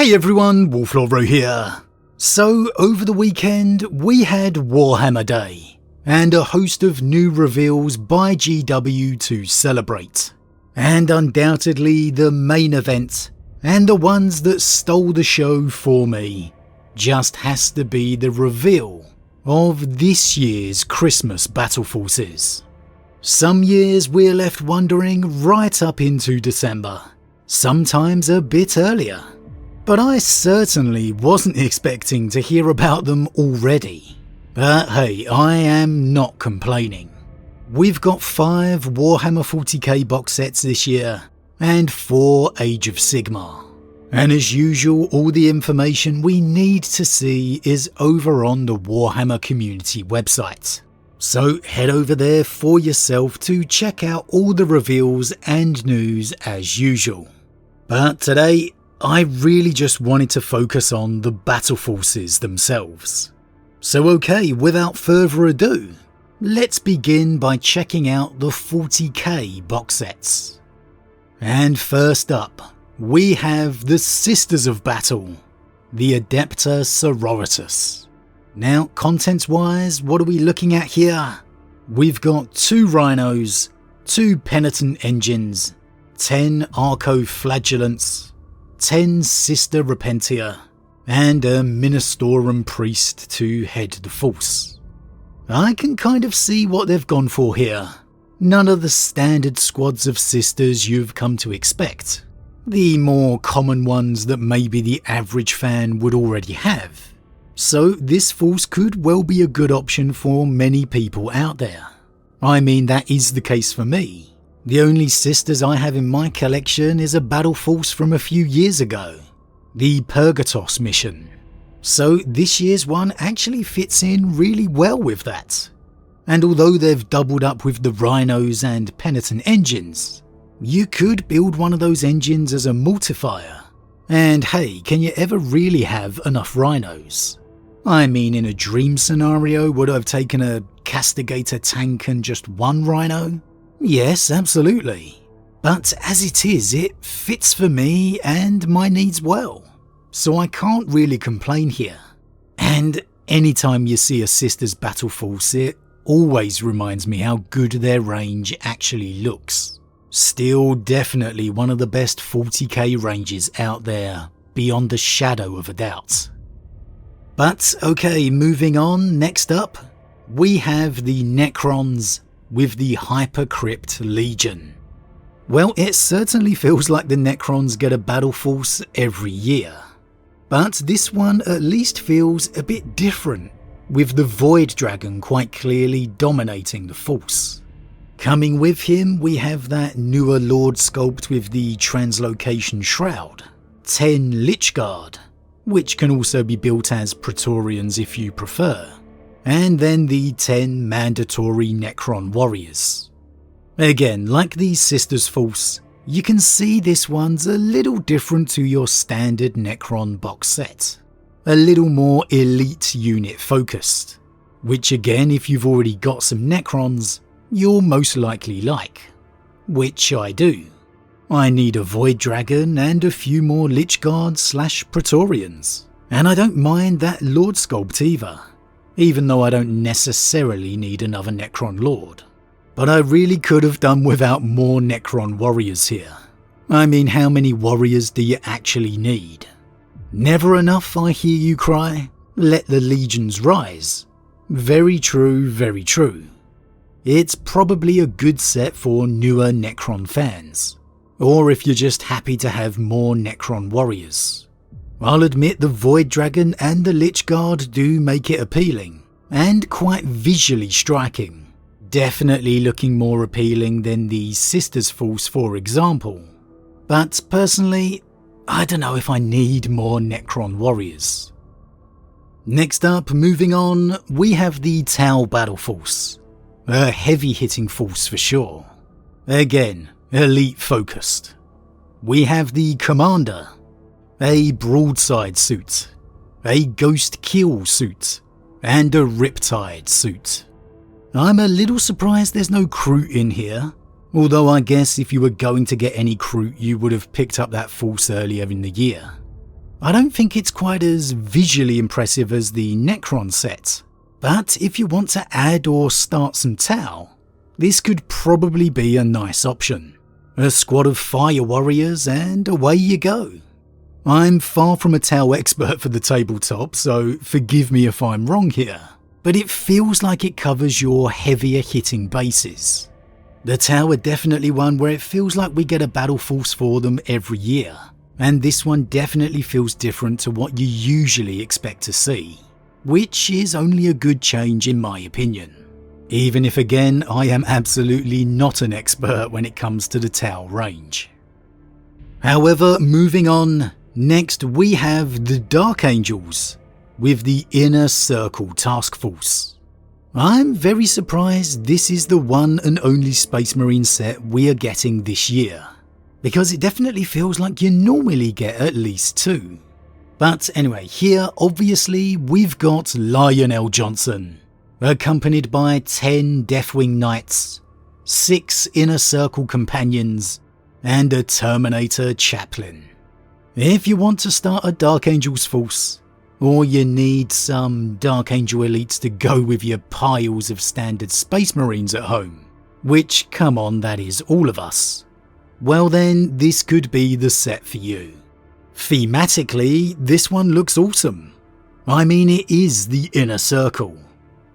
Hey everyone, Wolfloro here. So over the weekend we had Warhammer Day and a host of new reveals by GW to celebrate. And undoubtedly the main event, and the ones that stole the show for me, just has to be the reveal of this year's Christmas Battle Forces. Some years we're left wondering right up into December, sometimes a bit earlier. But I certainly wasn't expecting to hear about them already. But hey, I am not complaining. We've got 5 Warhammer 40k box sets this year, and 4 Age of Sigmar. And as usual, all the information we need to see is over on the Warhammer community website. So head over there for yourself to check out all the reveals and news as usual. But today, I really just wanted to focus on the battle forces themselves. So okay, without further ado, let's begin by checking out the 40k box sets. And first up, we have the Sisters of Battle, the Adepta Sororitas. Now, contents-wise, what are we looking at here? We've got 2 Rhinos, 2 Penitent Engines, 10 Arco-Flagellants, 10 Sister Repentia, and a Ministorum Priest to head the force. I can kind of see what they've gone for here. None of the standard squads of sisters you've come to expect. The more common ones that maybe the average fan would already have. So this force could well be a good option for many people out there. I mean, that is the case for me. The only sisters I have in my collection is a battle force from a few years ago, the Purgatos mission. So this year's one actually fits in really well with that. And although they've doubled up with the Rhinos and Penitent Engines, you could build one of those engines as a multiplier. And hey, can you ever really have enough Rhinos? I mean, in a dream scenario, would I have taken a Castigator tank and just 1 Rhino? Yes, absolutely. But as it is, it fits for me and my needs well. So I can't really complain here. And anytime you see a Sisters Battle Force, it always reminds me how good their range actually looks. Still definitely one of the best 40k ranges out there, beyond a shadow of a doubt. But okay, moving on, next up, we have the Necrons with the Hypercrypt Legion. Well, it certainly feels like the Necrons get a battle force every year. But this one at least feels a bit different, with the Void Dragon quite clearly dominating the force. Coming with him, we have that newer Lord sculpt with the Translocation Shroud, 10 Lichguard, which can also be built as Praetorians if you prefer, and then the 10 mandatory Necron Warriors. Again, like the Sisters Force, you can see this one's a little different to your standard Necron box set. A little more elite unit focused, which again, if you've already got some Necrons, you'll most likely like. Which I do. I need a Void Dragon and a few more Lichguard / Praetorians. And I don't mind that Lord sculpt either, even though I don't necessarily need another Necron Lord. But I really could have done without more Necron Warriors here. I mean, how many warriors do you actually need? Never enough, I hear you cry. Let the legions rise. Very true, very true. It's probably a good set for newer Necron fans, or if you're just happy to have more Necron warriors. I'll admit the Void Dragon and the Lichguard do make it appealing, and quite visually striking. Definitely looking more appealing than the Sisters Force, for example. But personally, I don't know if I need more Necron warriors. Next up, moving on, we have the Tau Battle Force. A heavy hitting force for sure. Again, elite focused. We have the Commander, a broadside suit, a ghost kill suit, and a riptide suit. I'm a little surprised there's no Kroot in here, although I guess if you were going to get any Kroot you would have picked up that force earlier in the year. I don't think it's quite as visually impressive as the Necron set, but if you want to add or start some Tau, this could probably be a nice option. A squad of fire warriors and away you go. I'm far from a Tau expert for the tabletop, so forgive me if I'm wrong here, but it feels like it covers your heavier hitting bases. The Tau are definitely one where it feels like we get a battle force for them every year, and this one definitely feels different to what you usually expect to see, which is only a good change in my opinion. Even if again I am absolutely not an expert when it comes to the Tau range. However, moving on, next we have the Dark Angels with the Inner Circle Task Force. I'm very surprised this is the one and only Space Marine set we are getting this year, because it definitely feels like you normally get at least 2. But anyway, here obviously we've got Lionel Johnson, accompanied by 10 Deathwing Knights, 6 Inner Circle Companions, and a Terminator Chaplain. If you want to start a Dark Angels force, or you need some Dark Angel elites to go with your piles of standard Space Marines at home, which, come on, that is all of us, well then this could be the set for you. Thematically, this one looks awesome. I mean, it is the Inner Circle.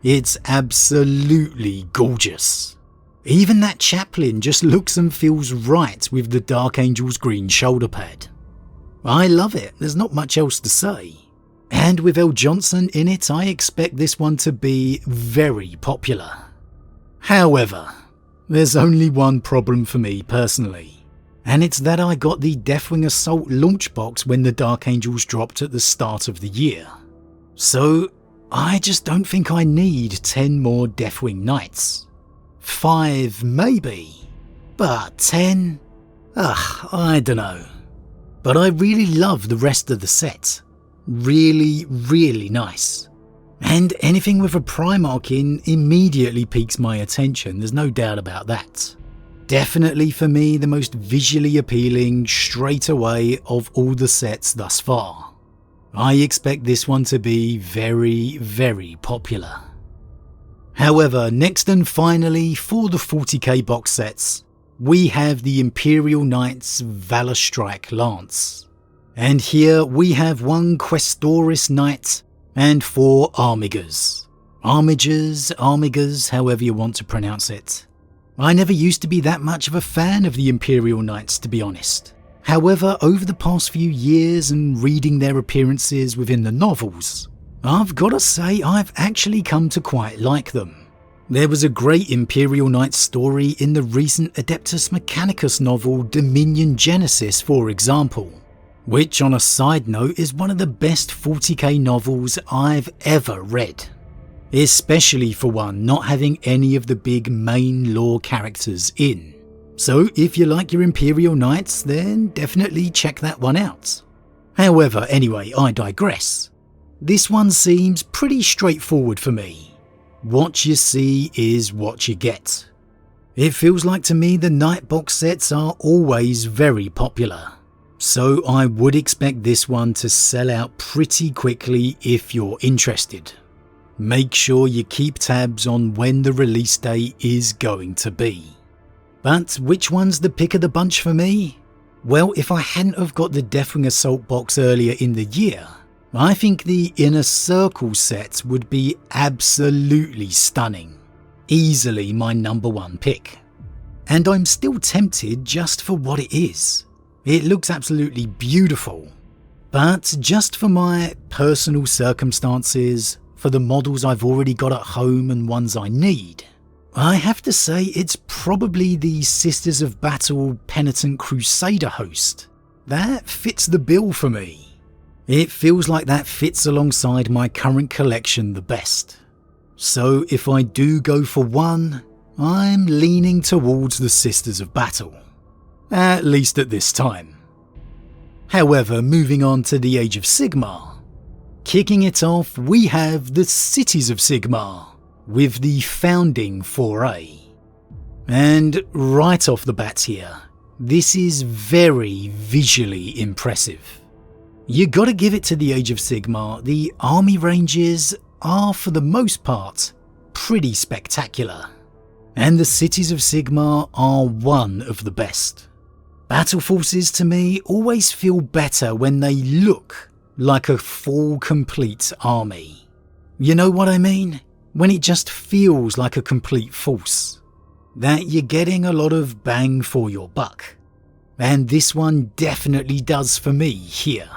It's absolutely gorgeous. Even that Chaplain just looks and feels right with the Dark Angel's green shoulder pad. I love it, there's not much else to say. And with El Johnson in it, I expect this one to be very popular. However, there's only one problem for me personally, and it's that I got the Deathwing Assault launch box when the Dark Angels dropped at the start of the year. So I just don't think I need 10 more Deathwing Knights. 5 maybe, but 10? I dunno. But I really love the rest of the set. Really, really nice. And anything with a Primarch in immediately piques my attention, there's no doubt about that. Definitely for me the most visually appealing straight away of all the sets thus far. I expect this one to be very, very popular. However, next and finally for the 40k box sets, we have the Imperial Knights Valor Strike Lance. And here we have 1 Questoris Knight and 4 Armigers. Armigers, however you want to pronounce it. I never used to be that much of a fan of the Imperial Knights, to be honest. However, over the past few years and reading their appearances within the novels, I've got to say I've actually come to quite like them. There was a great Imperial Knights story in the recent Adeptus Mechanicus novel Dominion Genesis, for example, which on a side note is one of the best 40k novels I've ever read. Especially for one not having any of the big main lore characters in. So if you like your Imperial Knights, then definitely check that one out. However, anyway, I digress. This one seems pretty straightforward for me. What you see is what you get. It feels like to me the Knight box sets are always very popular, so I would expect this one to sell out pretty quickly if you're interested. Make sure you keep tabs on when the release date is going to be. But which one's the pick of the bunch for me? Well, if I hadn't have got the Deathwing Assault box earlier in the year, I think the Inner Circle set would be absolutely stunning. Easily my #1 pick. And I'm still tempted just for what it is. It looks absolutely beautiful. But just for my personal circumstances, for the models I've already got at home and ones I need, I have to say it's probably the Sisters of Battle Penitent Crusader host. That fits the bill for me. It feels like that fits alongside my current collection the best. So if I do go for one, I'm leaning towards the Sisters of Battle. At least at this time. However, moving on to the Age of Sigmar. Kicking it off, we have the Cities of Sigmar with the Founding Foray. And right off the bat here, this is very visually impressive. You gotta give it to the Age of Sigmar, the army ranges are for the most part pretty spectacular, and the cities of Sigmar are one of the best. Battle forces to me always feel better when they look like a full complete army. You know what I mean? When it just feels like a complete force. That you're getting a lot of bang for your buck. And this one definitely does for me here.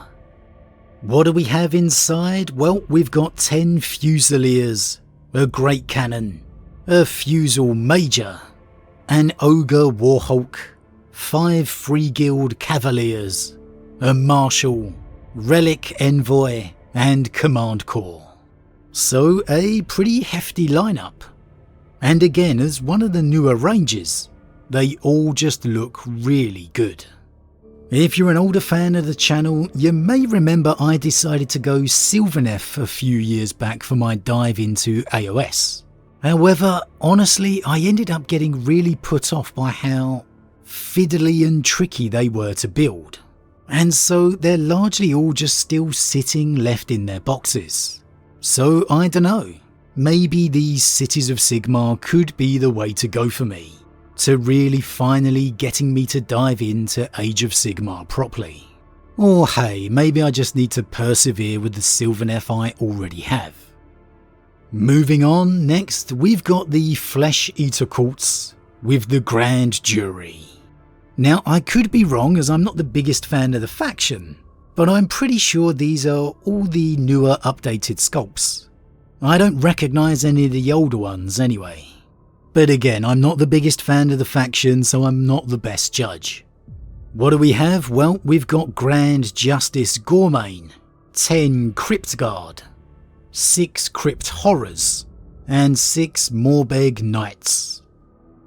What do we have inside? Well, we've got 10 Fusiliers, a Great Cannon, a Fusel Major, an Ogre Warhawk, 5 Free Guild Cavaliers, a Marshal, Relic Envoy, and Command Corps. So a pretty hefty lineup. And again, as one of the newer ranges, they all just look really good. If you're an older fan of the channel, you may remember I decided to go Sylvaneth a few years back for my dive into AOS. However, honestly, I ended up getting really put off by how fiddly and tricky they were to build. And so they're largely all just still sitting left in their boxes. So I dunno, maybe these Cities of Sigmar could be the way to go for me, to really finally getting me to dive into Age of Sigmar properly. Or hey, maybe I just need to persevere with the Sylvaneth I already have. Moving on, next we've got the Flesh Eater Cults with the Grand Jury. Now I could be wrong as I'm not the biggest fan of the faction, but I'm pretty sure these are all the newer updated sculpts. I don't recognise any of the older ones anyway. But again, I'm not the biggest fan of the faction, so I'm not the best judge. What do we have? Well, we've got Grand Justice Gormain, 10 Crypt Guard, 6 Crypt Horrors, and 6 Morbeg Knights.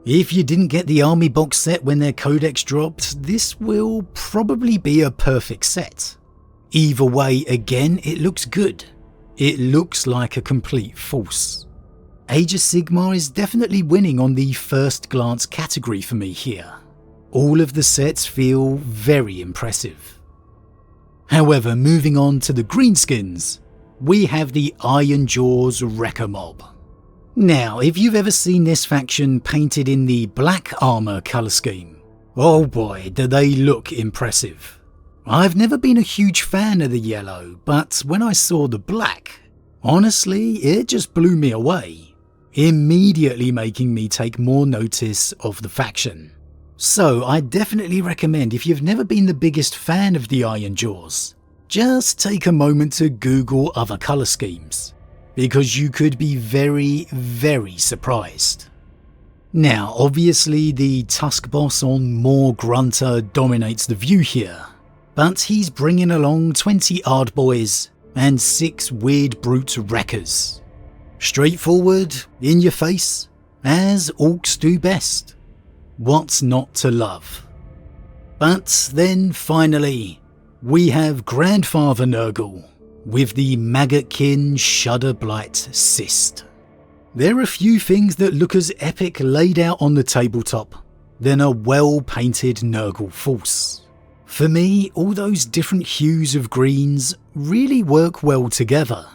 If you didn't get the army box set when their codex dropped, this will probably be a perfect set. Either way, again, it looks good. It looks like a complete force. Age of Sigmar is definitely winning on the first glance category for me here. All of the sets feel very impressive. However, moving on to the greenskins, we have the Ironjawz Wrecker Mob. Now, if you've ever seen this faction painted in the black armour colour scheme, oh boy, do they look impressive. I've never been a huge fan of the yellow, but when I saw the black, honestly, it just blew me away, immediately making me take more notice of the faction. So I definitely recommend, if you've never been the biggest fan of the Ironjawz, just take a moment to Google other colour schemes, because you could be very, very surprised. Now, obviously the Tusk Boss on Moor Grunter dominates the view here, but he's bringing along 20 Ardboys and 6 Weird Brute Wreckers. Straightforward, in your face, as orcs do best. What's not to love? But then finally, we have Grandfather Nurgle with the Maggotkin Shudderblight Cyst. There are a few things that look as epic laid out on the tabletop than a well-painted Nurgle force. For me, all those different hues of greens really work well together,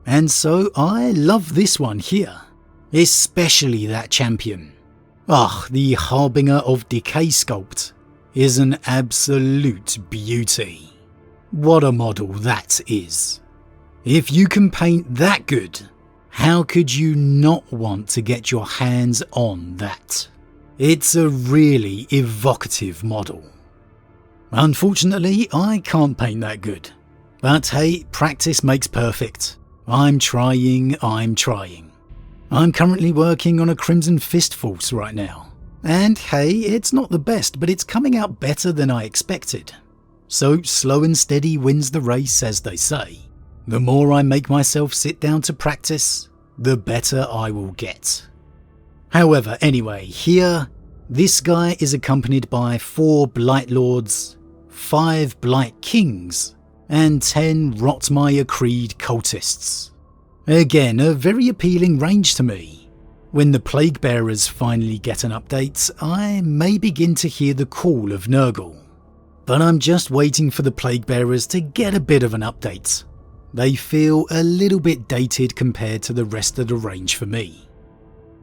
and so I love this one here, especially that champion. The Harbinger of Decay sculpt is an absolute beauty. What a model that is. If you can paint that good, how could you not want to get your hands on that? It's a really evocative model. Unfortunately, I can't paint that good. But hey, practice makes perfect. I'm trying. I'm currently working on a Crimson Fist Force right now. And hey, it's not the best, but it's coming out better than I expected. So slow and steady wins the race, as they say. The more I make myself sit down to practice, the better I will get. However, anyway, here, this guy is accompanied by 4 Blight Lords, 5 Blight Kings, and 10 Rotmire Creed cultists. Again, a very appealing range to me. When the Plague Bearers finally get an update, I may begin to hear the call of Nurgle. but I'm just waiting for the Plague Bearers to get a bit of an update. They feel a little bit dated compared to the rest of the range for me.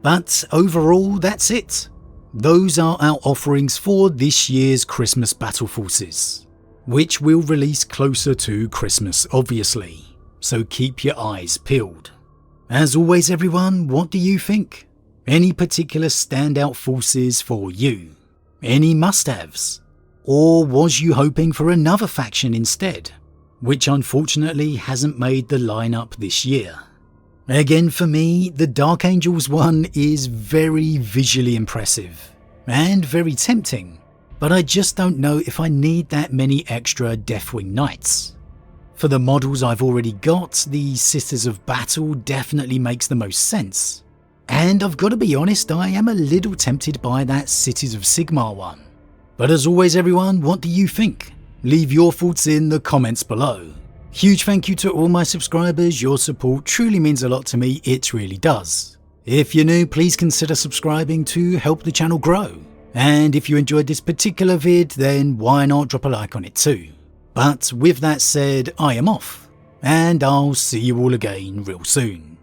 But overall, that's it. Those are our offerings for this year's Christmas Battle Forces, which will release closer to Christmas obviously, so keep your eyes peeled. As always everyone, what do you think? Any particular standout forces for you? Any must-haves? Or was you hoping for another faction instead, which unfortunately hasn't made the lineup this year? Again for me, the Dark Angels one is very visually impressive and very tempting, but I just don't know if I need that many extra Deathwing Knights. For the models I've already got, the Sisters of Battle definitely makes the most sense. And I've got to be honest, I am a little tempted by that Cities of Sigmar one. But as always everyone, what do you think? Leave your thoughts in the comments below. Huge thank you to all my subscribers, your support truly means a lot to me, it really does. If you're new, please consider subscribing to help the channel grow. And if you enjoyed this particular vid, then why not drop a like on it too. But with that said, I am off, and I'll see you all again real soon.